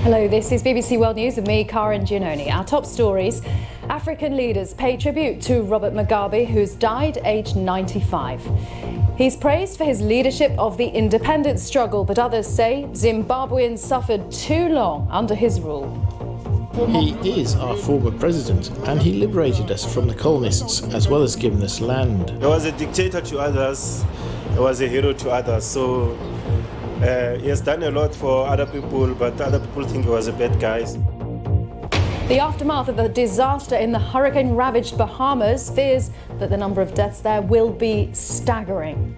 Hello, this is BBC World News with me, Karen Giannoni. Our top stories. African leaders pay tribute to Robert Mugabe, who's died aged 95. He's praised for his leadership of the independence struggle, but others say Zimbabweans suffered too long under his rule. He is our former president, and he liberated us from the colonists as well as giving us land. He was a dictator to others, he was a hero to others, so he has done a lot for other people, but other people think he was a bad guy. The aftermath of the disaster in the hurricane-ravaged Bahamas fears that the number of deaths there will be staggering.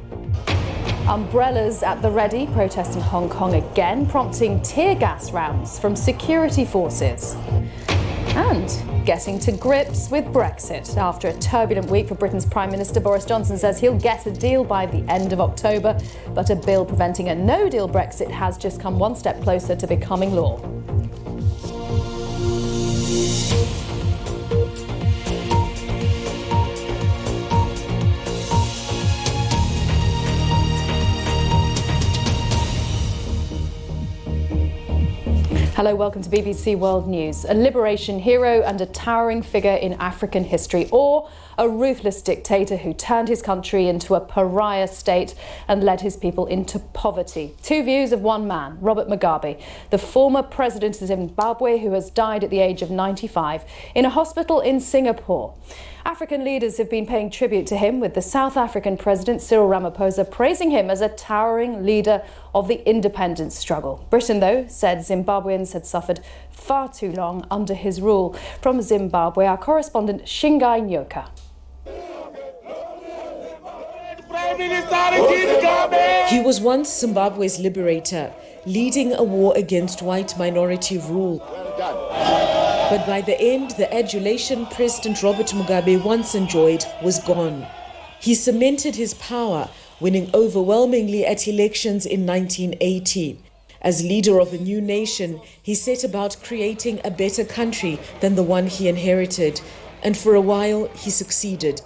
Umbrellas at the ready, protests in Hong Kong again, prompting tear gas rounds from security forces. And getting to grips with Brexit. After a turbulent week for Britain's Prime Minister, Boris Johnson says he'll get a deal by the end of October, but a bill preventing a no-deal Brexit has just come one step closer to becoming law. Hello, welcome to BBC World News. A liberation hero and a towering figure in African history, or a ruthless dictator who turned his country into a pariah state and led his people into poverty. Two views of one man, Robert Mugabe, the former president of Zimbabwe who has died at the age of 95 in a hospital in Singapore. African leaders have been paying tribute to him, with the South African President Cyril Ramaphosa praising him as a towering leader of the independence struggle. Britain, though, said Zimbabweans had suffered far too long under his rule. From Zimbabwe, our correspondent Shingai Nyoka. He was once Zimbabwe's liberator, leading a war against white minority rule. But by the end, the adulation President Robert Mugabe once enjoyed was gone. He cemented his power, winning overwhelmingly at elections in 1980. As leader of a new nation, he set about creating a better country than the one he inherited. And for a while, he succeeded.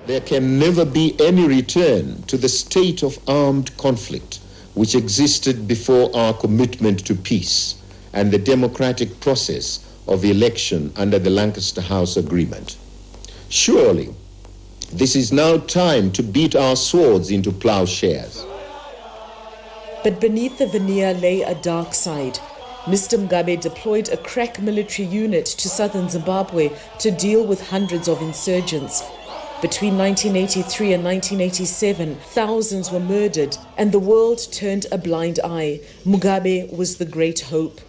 There can never be any return to the state of armed conflict which existed before our commitment to peace and the democratic process of election under the Lancaster House Agreement. Surely, this is now time to beat our swords into plowshares. But beneath the veneer lay a dark side. Mr. Mugabe deployed a crack military unit to southern Zimbabwe to deal with hundreds of insurgents. Between 1983 and 1987, thousands were murdered, and the world turned a blind eye. Mugabe was the great hope.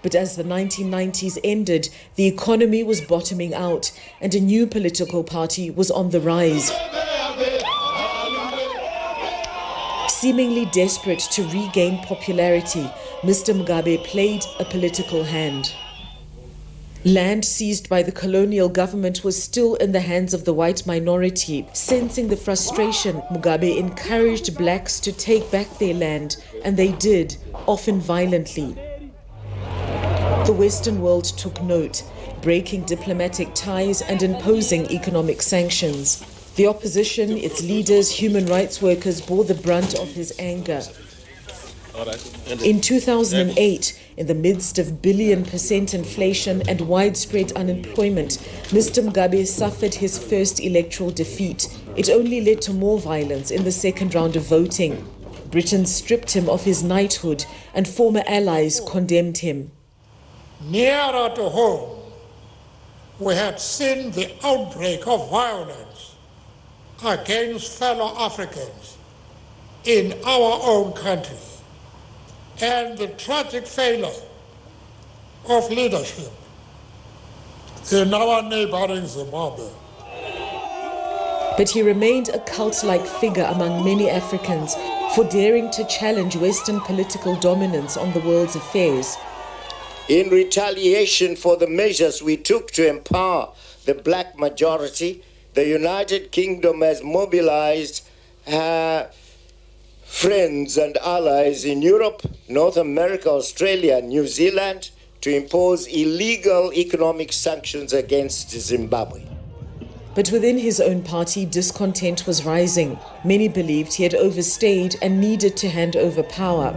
But as the 1990s ended, the economy was bottoming out, and a new political party was on the rise. Seemingly desperate to regain popularity, Mr. Mugabe played a political hand. Land seized by the colonial government was still in the hands of the white minority. Sensing the frustration, Mugabe encouraged blacks to take back their land, and they did, often violently. The Western world took note, breaking diplomatic ties and imposing economic sanctions. The opposition, its leaders, human rights workers bore the brunt of his anger. In 2008, in the midst of billion% inflation and widespread unemployment, Mr. Mugabe suffered his first electoral defeat. It only led to more violence in the second round of voting. Britain stripped him of his knighthood, and former allies condemned him. Nearer to home, we had seen the outbreak of violence against fellow Africans in our own country, and the tragic failure of leadership in our neighboring Zimbabwe. But he remained a cult-like figure among many Africans for daring to challenge Western political dominance on the world's affairs. In retaliation for the measures we took to empower the black majority, the United Kingdom has mobilized her friends and allies in Europe, North America, Australia, and New Zealand to impose illegal economic sanctions against Zimbabwe. But within his own party, discontent was rising. Many believed he had overstayed and needed to hand over power.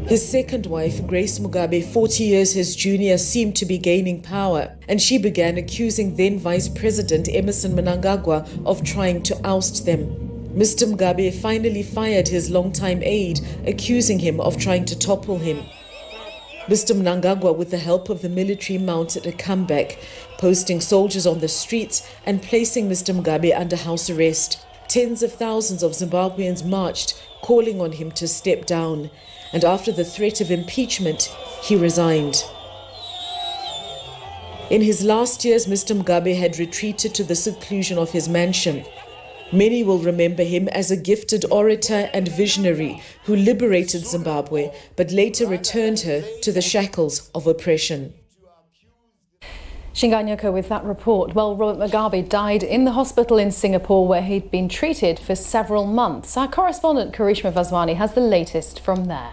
His second wife, Grace Mugabe, 40 years his junior, seemed to be gaining power, and she began accusing then Vice President Emmerson Mnangagwa of trying to oust them. Mr. Mugabe finally fired his longtime aide, accusing him of trying to topple him. Mr. Mnangagwa, with the help of the military, mounted a comeback, posting soldiers on the streets and placing Mr. Mugabe under house arrest. Tens of thousands of Zimbabweans marched, calling on him to step down. And after the threat of impeachment, he resigned. In his last years, Mr. Mugabe had retreated to the seclusion of his mansion. Many will remember him as a gifted orator and visionary who liberated Zimbabwe, but later returned her to the shackles of oppression. Shinganyoko with that report. Well, Robert Mugabe died in the hospital in Singapore where he'd been treated for several months. Our correspondent Karishma Vaswani has the latest from there.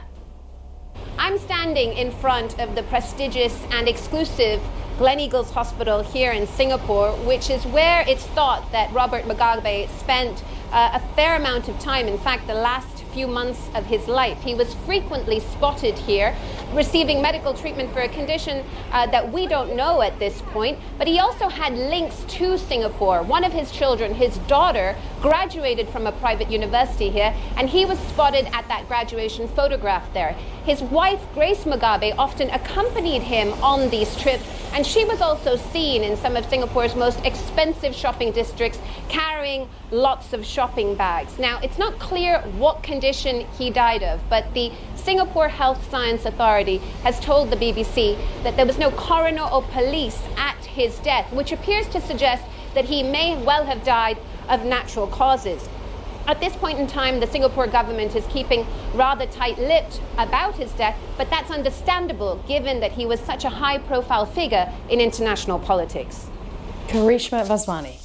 I'm standing in front of the prestigious and exclusive Gleneagles Hospital here in Singapore, which is where it's thought that Robert Mugabe spent a fair amount of time. In fact, the last few months of his life. He was frequently spotted here receiving medical treatment for a condition that we don't know at this point, but he also had links to Singapore. One of his children, his daughter, graduated from a private university here, and he was spotted at that graduation photograph there. His wife, Grace Mugabe, often accompanied him on these trips, and she was also seen in some of Singapore's most expensive shopping districts carrying lots of shopping bags. Now, it's not clear what condition he died of, but the Singapore Health Science Authority has told the BBC that there was no coroner or police at his death, which appears to suggest that he may well have died of natural causes. At this point in time, the Singapore government is keeping rather tight-lipped about his death, but that's understandable given that he was such a high-profile figure in international politics. Karishma Vaswani.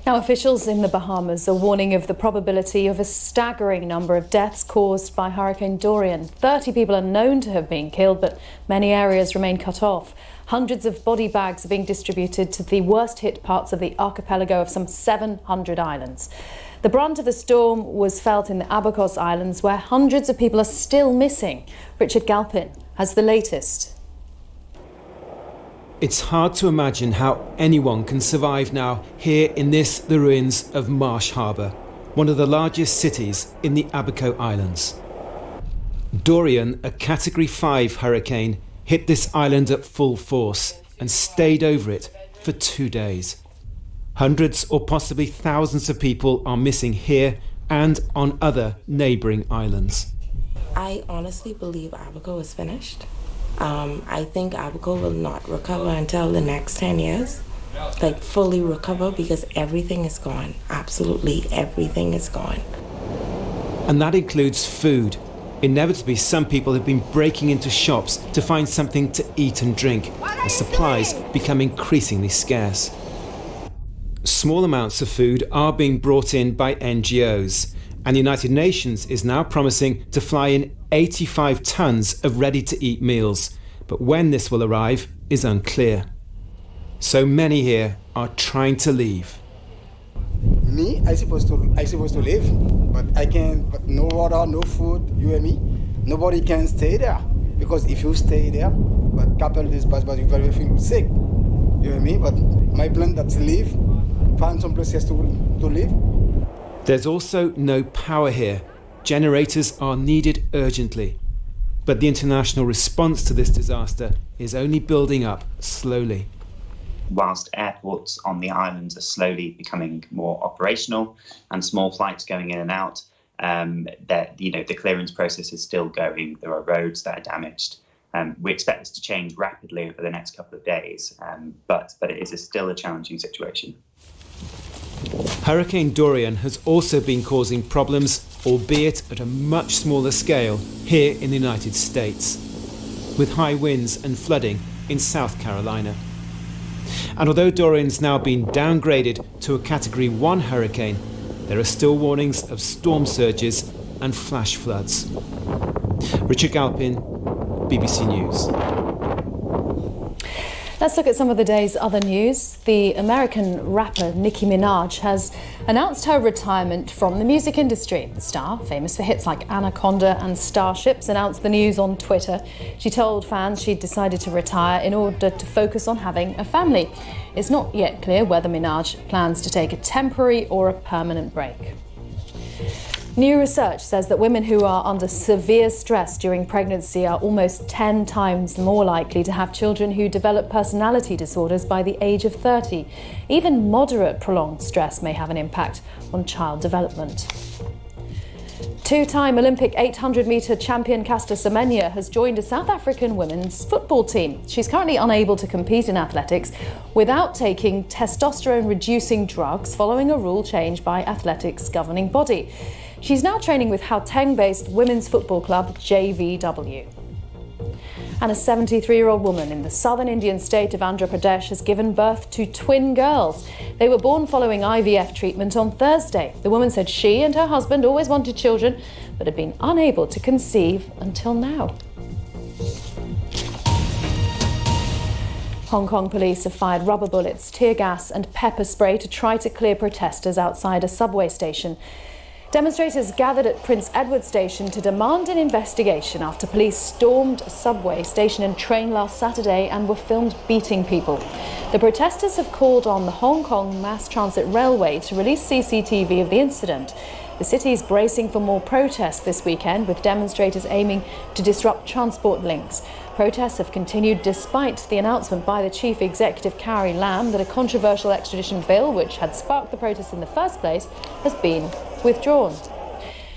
Now, officials in the Bahamas are warning of the probability of a staggering number of deaths caused by Hurricane Dorian. 30 people are known to have been killed, but many areas remain cut off. Hundreds of body bags are being distributed to the worst-hit parts of the archipelago of some 700 islands. The brunt of the storm was felt in the Abacos Islands, where hundreds of people are still missing. Richard Galpin has the latest. It's hard to imagine how anyone can survive now here in the ruins of Marsh Harbour, one of the largest cities in the Abaco Islands. Dorian, a Category 5 hurricane, hit this island at full force and stayed over it for 2 days. Hundreds or possibly thousands of people are missing here and on other neighbouring islands. I honestly believe Abaco is finished. I think Abaco will not recover until the next 10 years, like fully recover, because everything is gone. Absolutely everything is gone. And that includes food. Inevitably, some people have been breaking into shops to find something to eat and drink, as supplies become increasingly scarce. Small amounts of food are being brought in by NGOs, and the United Nations is now promising to fly in 85 tons of ready-to-eat meals, but when this will arrive is unclear. So many here are trying to leave. Me, I supposed to leave, but I can't. But no water, no food. You and me, nobody can stay there, because if you stay there, but couple days pass, but you very feel sick. You and me, but my plan that's leave, find some places to live. There's also no power here. Generators are needed urgently. But the international response to this disaster is only building up slowly. Whilst airports on the islands are slowly becoming more operational and small flights going in and out, the clearance process is still going. There are roads that are damaged. We expect this to change rapidly over the next couple of days, but it is still a challenging situation. Hurricane Dorian has also been causing problems, albeit at a much smaller scale, here in the United States, with high winds and flooding in South Carolina. And although Dorian's now been downgraded to a Category 1 hurricane, there are still warnings of storm surges and flash floods. Richard Galpin, BBC News. Let's look at some of the day's other news. The American rapper Nicki Minaj has announced her retirement from the music industry. The star, famous for hits like Anaconda and Starships, announced the news on Twitter. She told fans she'd decided to retire in order to focus on having a family. It's not yet clear whether Minaj plans to take a temporary or a permanent break. New research says that women who are under severe stress during pregnancy are almost 10 times more likely to have children who develop personality disorders by the age of 30. Even moderate prolonged stress may have an impact on child development. Two-time Olympic 800-metre champion Caster Semenya has joined a South African women's football team. She's currently unable to compete in athletics without taking testosterone-reducing drugs following a rule change by athletics' governing body. She's now training with Gauteng-based women's football club JVW. And a 73-year-old woman in the southern Indian state of Andhra Pradesh has given birth to twin girls. They were born following IVF treatment on Thursday. The woman said she and her husband always wanted children, but had been unable to conceive until now. Hong Kong police have fired rubber bullets, tear gas and pepper spray to try to clear protesters outside a subway station. Demonstrators gathered at Prince Edward Station to demand an investigation after police stormed a subway station and train last Saturday and were filmed beating people. The protesters have called on the Hong Kong Mass Transit Railway to release CCTV of the incident. The city is bracing for more protests this weekend, with demonstrators aiming to disrupt transport links. Protests have continued despite the announcement by the chief executive, Carrie Lam, that a controversial extradition bill, which had sparked the protests in the first place, has been withdrawn.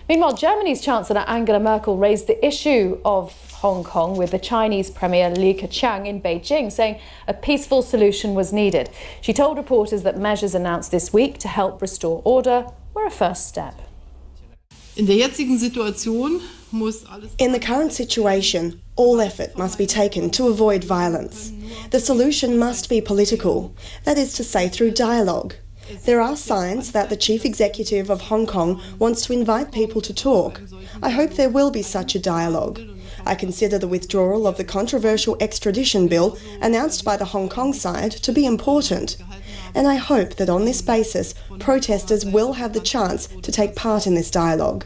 Meanwhile, Germany's Chancellor Angela Merkel raised the issue of Hong Kong with the Chinese Premier Li Keqiang in Beijing, saying a peaceful solution was needed. She told reporters that measures announced this week to help restore order were a first step. In the current situation, all effort must be taken to avoid violence. The solution must be political, that is to say, through dialogue. There are signs that the chief executive of Hong Kong wants to invite people to talk. I hope there will be such a dialogue. I consider the withdrawal of the controversial extradition bill announced by the Hong Kong side to be important. And I hope that on this basis, protesters will have the chance to take part in this dialogue.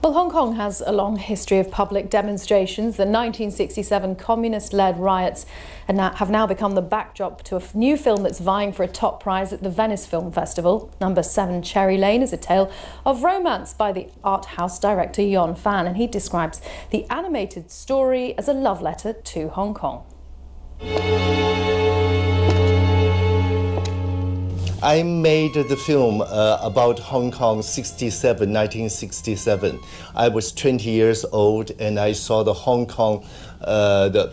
Well, Hong Kong has a long history of public demonstrations. The 1967 communist-led riots have now become the backdrop to a new film that's vying for a top prize at the Venice Film Festival. Number 7 Cherry Lane is a tale of romance by the art house director Yon Fan, and he describes the animated story as a love letter to Hong Kong. I made the film about Hong Kong 1967. I was 20 years old and I saw the Hong Kong, I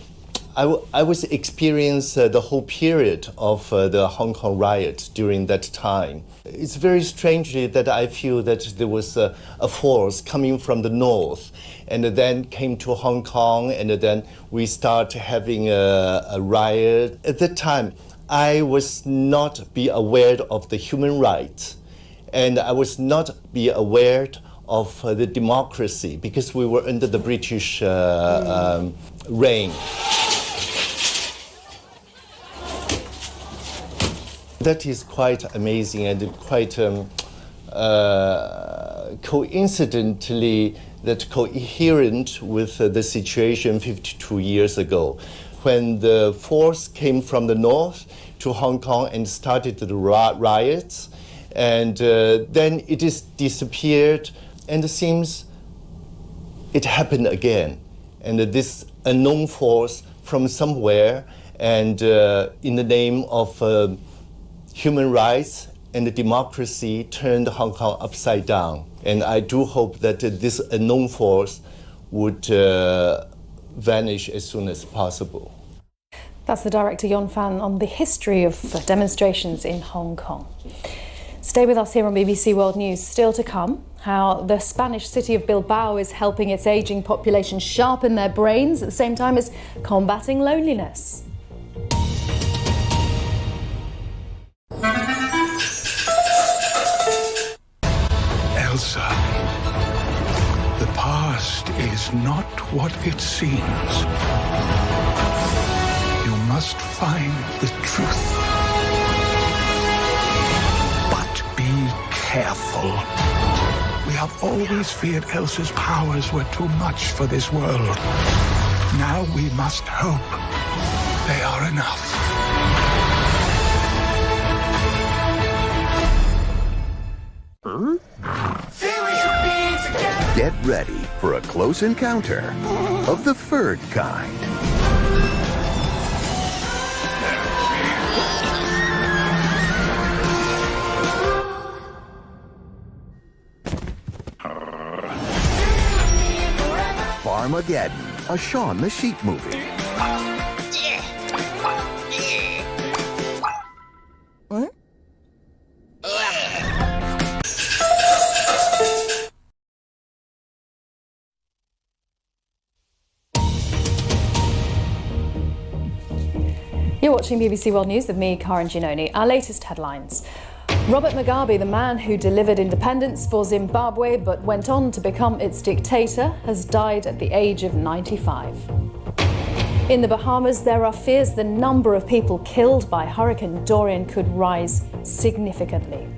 was experiencing the whole period of the Hong Kong riot during that time. It's very strangely that I feel that there was a force coming from the north and then came to Hong Kong, and then we start having a riot. At that time, I was not be aware of the human rights, and I was not be aware of the democracy because we were under the British reign. That is quite amazing and quite coincidentally that coherent with the situation 52 years ago, when the force came from the north to Hong Kong and started the riots, and then it is disappeared, and it seems it happened again. And this unknown force from somewhere, and in the name of human rights and democracy, turned Hong Kong upside down. And I do hope that this unknown force would vanish as soon as possible. That's the director Yon Fan on the history of demonstrations in Hong Kong. Stay with us here on BBC World News. Still to come, how the Spanish city of Bilbao is helping its ageing population sharpen their brains at the same time as combating loneliness. Elsa, the past is not what it seems. You must find the truth. But be careful. We have always feared Elsa's powers were too much for this world. Now we must hope they are enough. Get ready for a close encounter of the furred kind. Farmageddon, a Shaun the Sheep movie. What? You're watching BBC World News with me, Karen Giannoni. Our latest headlines. Robert Mugabe, the man who delivered independence for Zimbabwe but went on to become its dictator, has died at the age of 95. In the Bahamas, there are fears the number of people killed by Hurricane Dorian could rise significantly.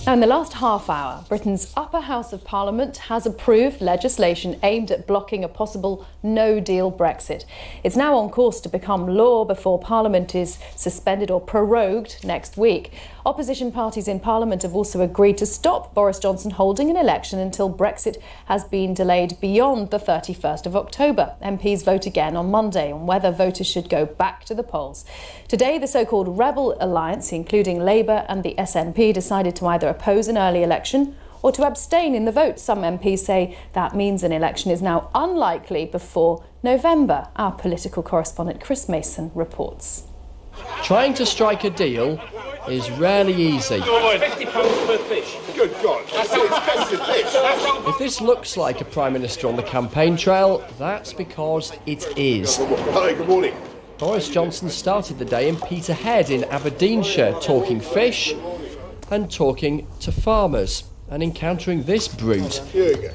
Now, in the last half hour, Britain's upper house of Parliament has approved legislation aimed at blocking a possible no-deal Brexit. It's now on course to become law before Parliament is suspended or prorogued next week. Opposition parties in Parliament have also agreed to stop Boris Johnson holding an election until Brexit has been delayed beyond the 31st of October. MPs vote again on Monday on whether voters should go back to the polls. Today, the so-called Rebel Alliance, including Labour and the SNP, decided to either oppose an early election or to abstain in the vote. Some MPs say that means an election is now unlikely before November. Our political correspondent Chris Mason reports. Trying to strike a deal is rarely easy. £50 per fish. Good God, that's how expensive fish. If this looks like a Prime Minister on the campaign trail, that's because it is. Hi, good morning. Boris Johnson started the day in Peterhead in Aberdeenshire, talking fish and talking to farmers and encountering this brute.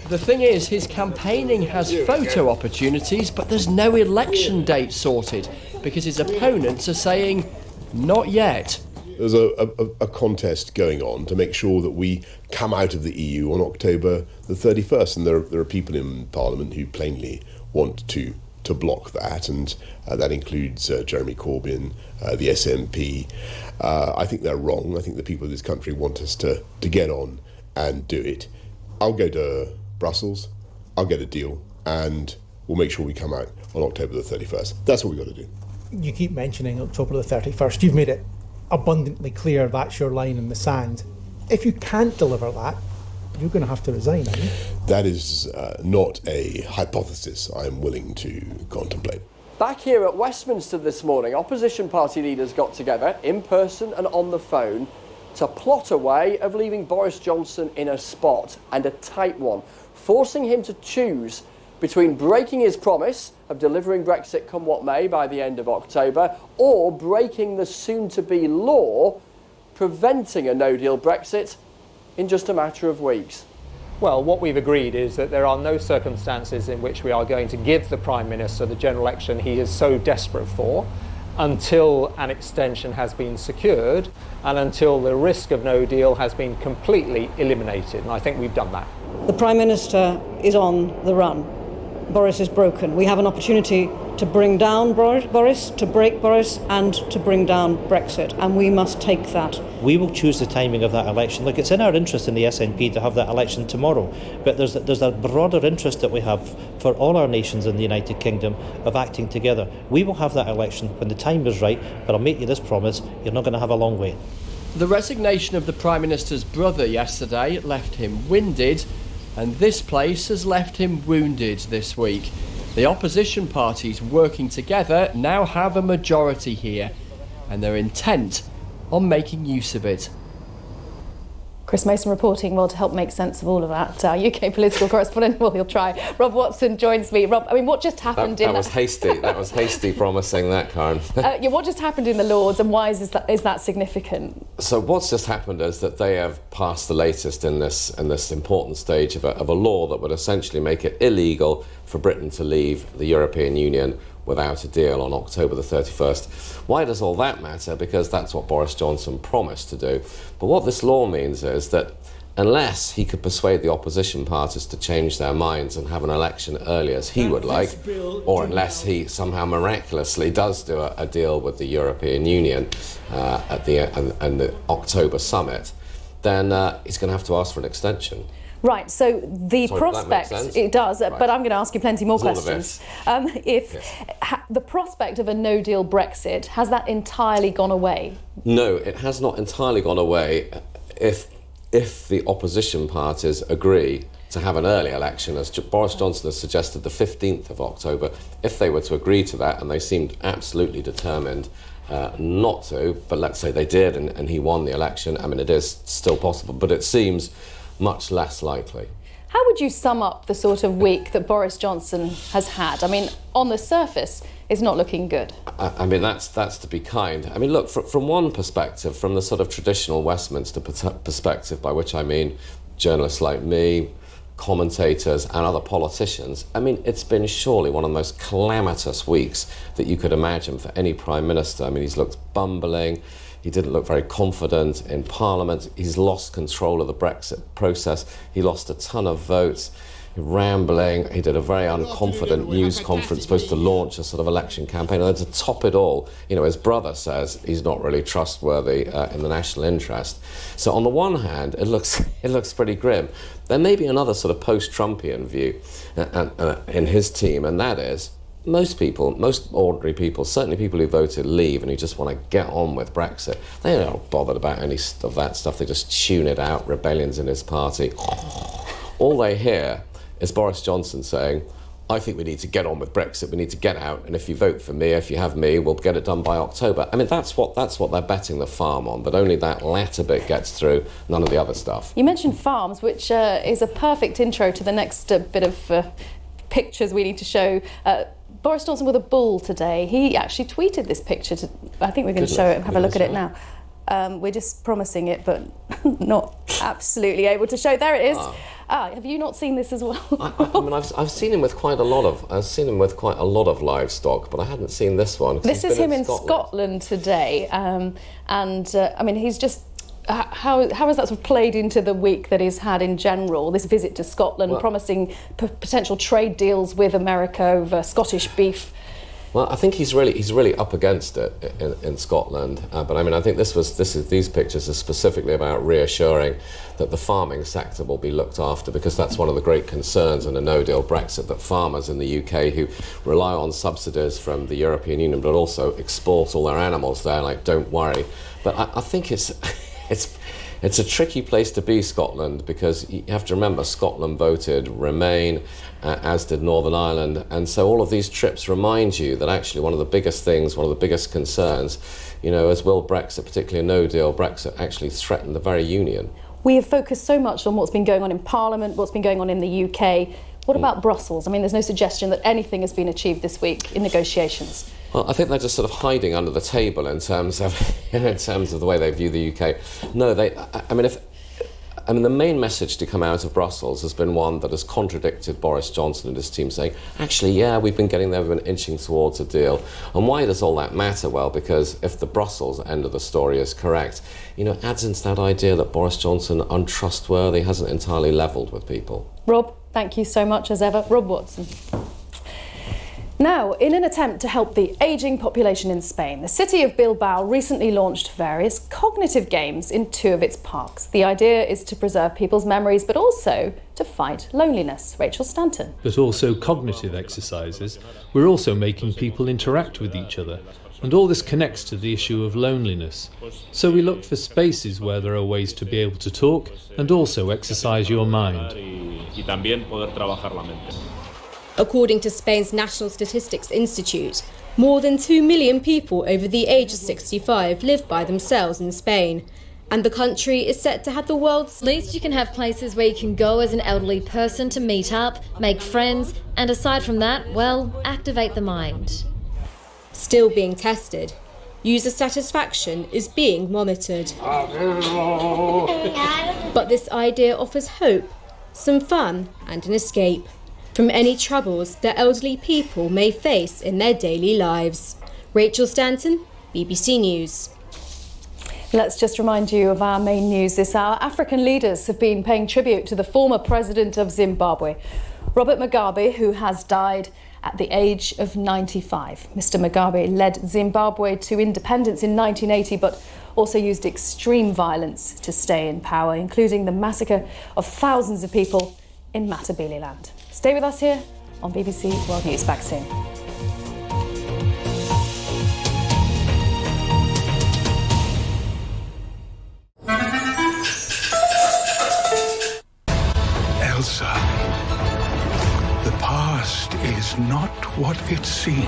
The thing is, his campaigning has photo opportunities, but there's no election date sorted because his opponents are saying, not yet. There's a contest going on to make sure that we come out of the EU on October the 31st, and there are people in Parliament who plainly want to block that, and that includes Jeremy Corbyn, the SNP. I think they're wrong. I think the people of this country want us to get on and do it. I'll go to Brussels, I'll get a deal, and we'll make sure we come out on October the 31st. That's what we've got to do. You keep mentioning October the 31st. You've made it abundantly clear that's your line in the sand. If you can't deliver that, you're going to have to resign, aren't you? That is not a hypothesis I'm willing to contemplate. Back here at Westminster this morning, opposition party leaders got together in person and on the phone to plot a way of leaving Boris Johnson in a spot, and a tight one, forcing him to choose between breaking his promise of delivering Brexit come what may by the end of October, or breaking the soon-to-be law preventing a no-deal Brexit in just a matter of weeks. Well, what we've agreed is that there are no circumstances in which we are going to give the Prime Minister the general election he is so desperate for until an extension has been secured and until the risk of no deal has been completely eliminated. And I think we've done that. The Prime Minister is on the run. Boris is broken. We have an opportunity to bring down Boris, to break Boris, and to bring down Brexit, and we must take that. We will choose the timing of that election. Look, it's in our interest in the SNP to have that election tomorrow, but there's a broader interest that we have for all our nations in the United Kingdom of acting together. We will have that election when the time is right, but I'll make you this promise, you're not going to have a long wait. The resignation of the Prime Minister's brother yesterday left him winded, and this place has left him wounded this week. The opposition parties working together now have a majority here, and they're intent on making use of it. Chris Mason reporting, well, to help make sense of all of that. UK political correspondent, well, he'll try. Rob Watson joins me. Rob, I mean, what just happened that was hasty. That was hasty promising that, Karen. Yeah, what just happened in the Lords, and why is that significant? So what's just happened is that they have passed the latest in this important stage of a law that would essentially make it illegal for Britain to leave the European Union without a deal on October the 31st. Why does all that matter? Because that's what Boris Johnson promised to do. But what this law means is that unless he could persuade the opposition parties to change their minds and have an election early as he would like, or unless he somehow miraculously does do a deal with the European Union at the October summit, then he's going to have to ask for an extension. Right, so the Sorry, prospect, it does, Right. but I'm going to ask you plenty more There's all of questions. The prospect of a no-deal Brexit, has that entirely gone away? No, it has not entirely gone away. If the opposition parties agree to have an early election, as Boris Johnson has suggested, the 15th of October, if they were to agree to that, and they seemed absolutely determined not to, but let's say they did and he won the election, I mean, it is still possible, but it seems much less likely. How would you sum up the sort of week that Boris Johnson has had? I mean, on the surface, it's not looking good. I mean, that's to be kind. I mean, look, from one perspective, from the sort of traditional Westminster perspective, by which I mean journalists like me, commentators and other politicians, I mean, it's been surely one of the most calamitous weeks that you could imagine for any Prime Minister. I mean, he's looked bumbling. He didn't look very confident in Parliament. He's lost control of the Brexit process. He lost a ton of votes, rambling. He did a very unconfident news conference supposed to launch a sort of election campaign. And then to top it all, you know, his brother says he's not really trustworthy in the national interest. So on the one hand, it looks pretty grim. There may be another sort of post-Trumpian view in his team, and that is, most people, most ordinary people, certainly people who voted Leave and who just want to get on with Brexit, they aren't bothered about any of that stuff. They just tune it out. Rebellion's in his party. All they hear is Boris Johnson saying, I think we need to get on with Brexit. We need to get out. And if you vote for me, if you have me, we'll get it done by October. I mean, that's what they're betting the farm on. But only that latter bit gets through. None of the other stuff. You mentioned farms, which is a perfect intro to the next bit of pictures we need to show. Boris Johnson with a bull today. He actually tweeted this picture. I think we're going to show it and have a look at it now. We're just promising it, but not absolutely able to show. There it is. Have you not seen this as well? I mean, I've seen him with quite a lot of livestock, but I hadn't seen this one. This is him in Scotland today, I mean, he's just. How has that sort of played into the week that he's had in general, this visit to Scotland, promising potential trade deals with America over Scottish beef? Well, I think he's really up against it in Scotland. But I mean, I think these pictures are specifically about reassuring that the farming sector will be looked after, because that's one of the great concerns in a no-deal Brexit, that farmers in the UK who rely on subsidies from the European Union but also export all their animals there, like, don't worry. But I think it's a tricky place to be, Scotland, because you have to remember Scotland voted Remain, as did Northern Ireland, and so all of these trips remind you that actually one of the biggest things, one of the biggest concerns, you know, as will Brexit, particularly a no-deal Brexit, actually threaten the very union. We have focused so much on what's been going on in Parliament, what's been going on in the UK. What about Brussels? I mean, there's no suggestion that anything has been achieved this week in negotiations. Well, I think they're just sort of hiding under the table in terms of the way they view the UK. No, I mean, the main message to come out of Brussels has been one that has contradicted Boris Johnson and his team, saying, actually, yeah, we've been getting there, we've been inching towards a deal. And why does all that matter? Well, because if the Brussels end of the story is correct, you know, it adds into that idea that Boris Johnson, untrustworthy, hasn't entirely levelled with people. Rob, thank you so much as ever. Rob Watson. Now, in an attempt to help the ageing population in Spain, the city of Bilbao recently launched various cognitive games in 2 of its parks. The idea is to preserve people's memories, but also to fight loneliness. Rachel Stanton. But also cognitive exercises. We're also making people interact with each other. And all this connects to the issue of loneliness. So we looked for spaces where there are ways to be able to talk and also exercise your mind. According to Spain's National Statistics Institute, more than 2 million people over the age of 65 live by themselves in Spain. And the country is set to have the world's... At least you can have places where you can go as an elderly person to meet up, make friends, and aside from that, well, activate the mind. Still being tested. User satisfaction is being monitored. But this idea offers hope, some fun, and an escape. from any troubles that elderly people may face in their daily lives. Rachel Stanton, BBC News. Let's just remind you of our main news this hour. African leaders have been paying tribute to the former president of Zimbabwe, Robert Mugabe, who has died at the age of 95. Mr. Mugabe led Zimbabwe to independence in 1980, but also used extreme violence to stay in power, including the massacre of thousands of people in Matabeleland. Stay with us here on BBC World News. Back soon. Elsa, the past is not what it seems.